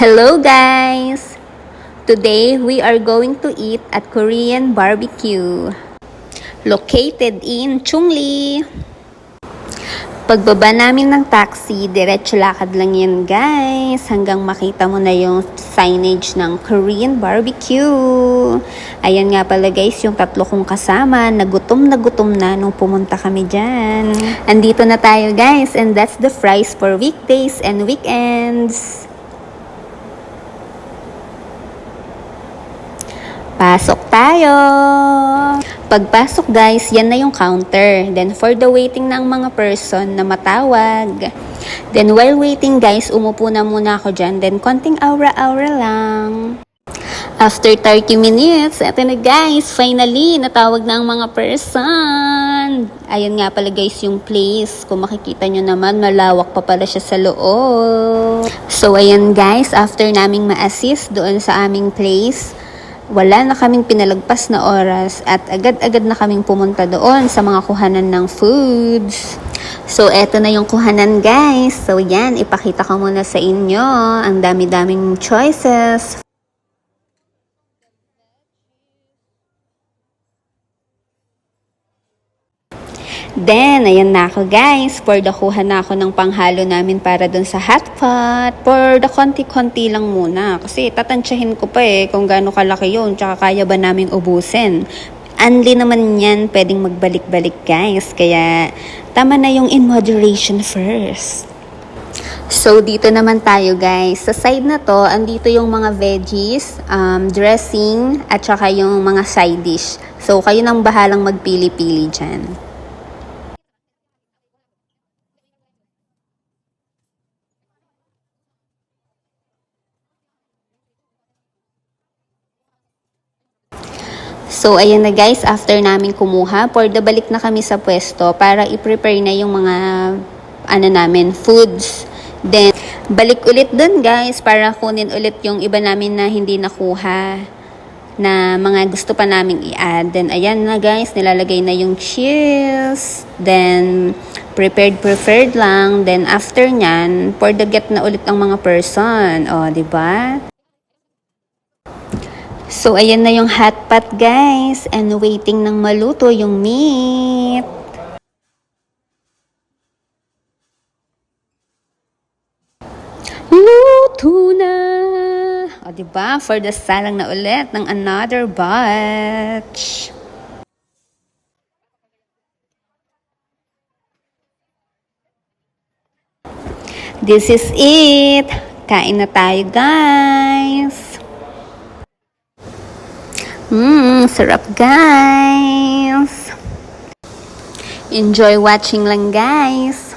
Hello guys! Today we are going to eat at Korean barbecue located in Chungli. Pagbaba namin ng taxi, diretso lakad lang yan guys hanggang makita mo na yung signage ng Korean barbecue. Ayan nga pala guys yung tatlo kong kasama, nagutom na nung pumunta kami dyan. Andito na tayo guys, and that's the price for weekdays and weekends. Pasok tayo! Pagpasok guys, yan na yung counter. Then for the waiting ng mga person na matawag. Then while waiting guys, umupo na muna ako dyan. Then konting aura-aura lang. After 30 minutes, eto na guys, finally, natawag na ang mga person. Ayan nga pala guys yung place. Kung makikita nyo naman, malawak pa pala siya sa loob. So ayan guys, after naming ma-assist doon sa aming place, wala na kaming pinalagpas na oras at agad-agad na kaming pumunta doon sa mga kuhanan ng foods. So, eto na yung kuhanan guys. So, yan, ipakita ko muna sa inyo. Ang dami-daming choices. Then, ayan na ako guys. For the kuha na ako ng panghalo namin para dun sa hot pot. For the konti-konti lang muna. Kasi tatansyahin ko pa kung gaano kalaki yun. Tsaka kaya ba namin ubusin. Only naman yan pwedeng magbalik-balik guys. Kaya tama na yung in moderation first. So, dito naman tayo guys. Sa side na to, andito yung mga veggies, dressing, at saka yung mga side dish. So, kayo nang bahalang magpili-pili dyan. So, ayan na guys, after namin kumuha, for the balik na kami sa pwesto para i-prepare na yung mga, foods. Then, balik ulit dun guys para kunin ulit yung iba namin na hindi nakuha na mga gusto pa naming i-add. Then, ayan na guys, nilalagay na yung cheese. Then, prepared lang. Then, after nyan, for the get na ulit ang mga person. O, diba? So, ayan na yung hot pot guys. And waiting nang maluto yung meat. Luto na! O, diba? For the salang na ulit ng another batch. This is it. Kain na tayo guys. Sarap guys. Enjoy watching lang guys.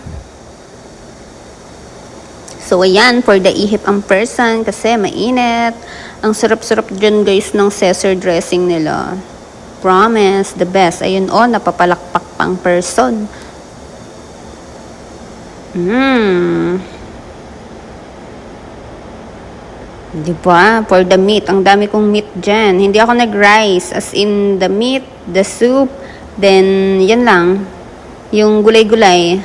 So ayan, for the ihip ang person kasi mainit. Ang sarap-sarap dyan guys ng Caesar dressing nila. Promise, the best. Ayun napapalakpak pang person. Diba? For the meat. Ang dami kong meat dyan. Hindi ako nag-rice. As in, the meat, the soup, then, yan lang. Yung gulay-gulay.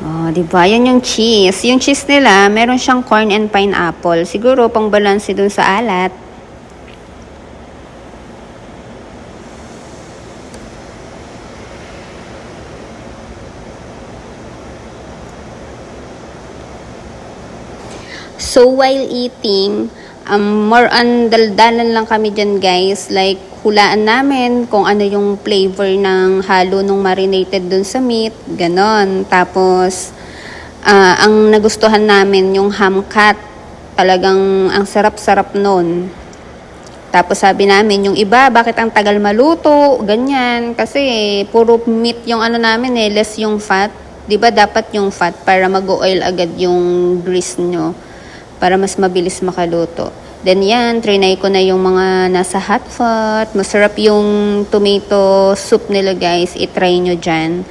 Oh, diba? Yan yung cheese. Yung cheese nila, meron siyang corn and pineapple. Siguro, pang balanse dun sa alat. So, while eating, more on daldalan lang kami dyan guys. Like, hulaan namin kung ano yung flavor ng halo nung marinated dun sa meat. Ganon. Tapos, ang nagustuhan namin yung ham cut. Talagang ang sarap-sarap nun. Tapos sabi namin, yung iba, bakit ang tagal maluto? Ganyan. Kasi, puro meat yung namin less yung fat. Diba dapat yung fat para mag-oil agad yung grease nyo, para mas mabilis makaluto. Then yan, trinay ko na yung mga nasa hot pot. Masarap yung tomato soup nila guys. I-try nyo dyan.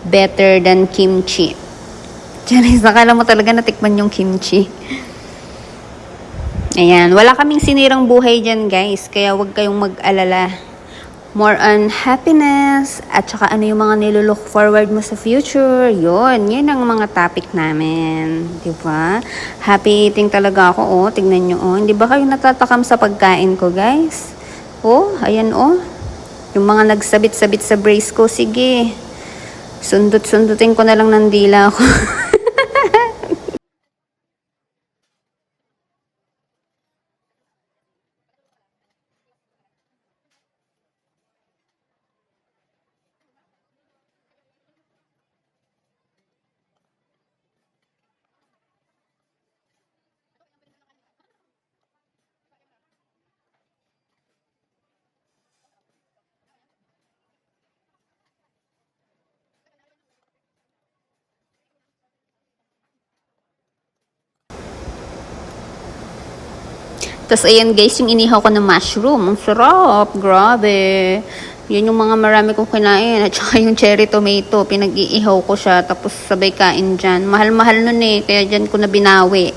Better than kimchi. Diyan, akala mo talaga natikman yung kimchi. Ayan, wala kaming sinirang buhay dyan guys. Kaya wag kayong mag-alala. more on happiness, at saka ano yung mga nilulook forward mo sa future. Yun ang mga topic namin. Diba? Happy eating talaga ako, oh. Tignan nyo, oh. Hindi ba kayo natatakam sa pagkain ko, guys? Oh, ayan, oh. Yung mga nagsabit-sabit sa brace ko, sige. Sundot-sundutin ko na lang ng dila ko. Tapos ayan guys, yung inihaw ko ng mushroom. Ang sarap, grabe. Yun yung mga marami kong kinain. At saka yung cherry tomato, pinag-iihaw ko siya. Tapos sabay kain dyan. Mahal-mahal nun eh, kaya dyan ko na binawi.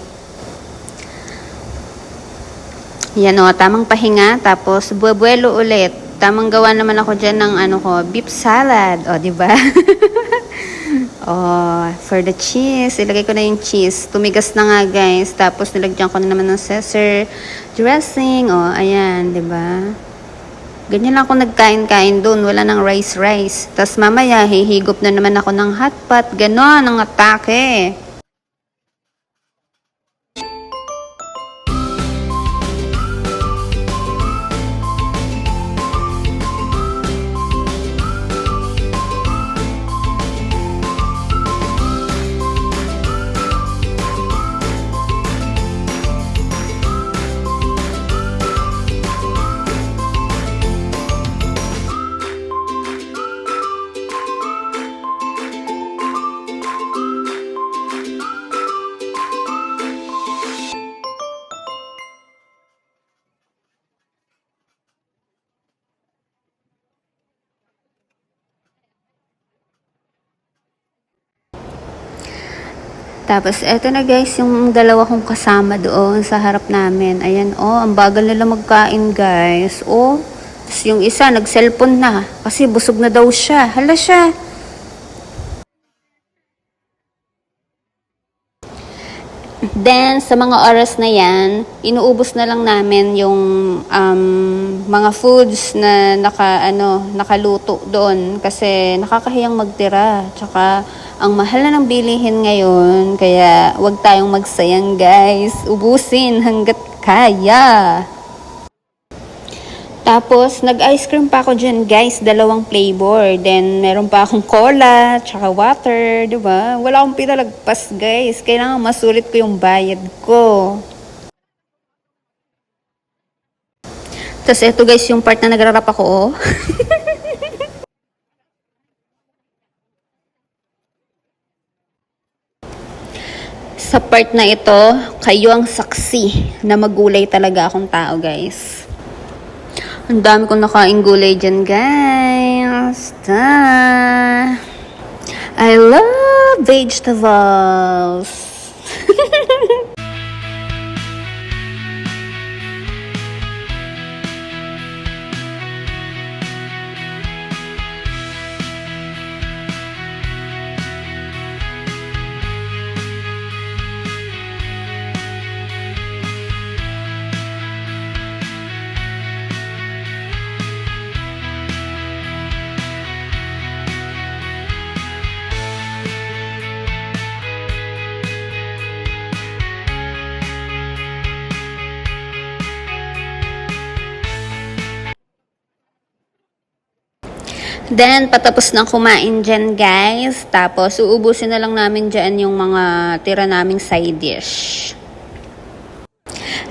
Yan o, tamang pahinga. Tapos buwelo ulit. Tamang gawa naman ako dyan ng ano ko, beef salad. O, diba? Oh, for the cheese, ilagay ko na yung cheese. Tumigas na nga, guys. Tapos nilagyan ko na naman ng Caesar dressing. Oh, ayan, 'di ba? Ganyan lang ako nagkain-kain doon, wala nang rice. Tapos mamaya hihigop na naman ako ng hot pot. Ganon ang atake. Tapos, eto na guys, yung dalawa kong kasama doon sa harap namin. Ayan, oh, ang bagal nila magkain, guys. Oh, tapos yung isa, nag-cellphone na. Kasi busog na daw siya. Hala siya. Then, sa mga oras na yan, inuubos na lang namin yung mga foods na nakaluto doon kasi nakakahiyang magtira. Tsaka, ang mahal na ng bilihin ngayon, kaya wag tayong magsayang guys. Ubusin hanggat kaya. Tapos, nag-ice cream pa ako dyan, guys. 2 flavor. Then, meron pa akong cola, tsaka water, di ba? Wala akong pinalagpas, guys. Kailangan masulit ko yung bayad ko. Tapos, eto guys, yung part na nagrarap ako, oh. Sa part na ito, kayo ang saksi na magulay talaga akong tao, guys. Ang dami kong nakaing gulay dyan, guys. I love vegetables. Then, patapos na kumain dyan, guys. Tapos, uubusin na lang namin dyan yung mga tira naming side dish.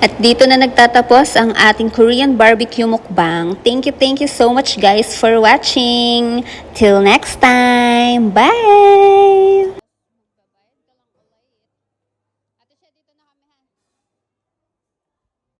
At dito na nagtatapos ang ating Korean barbecue mukbang. Thank you so much, guys, for watching. Till next time. Bye!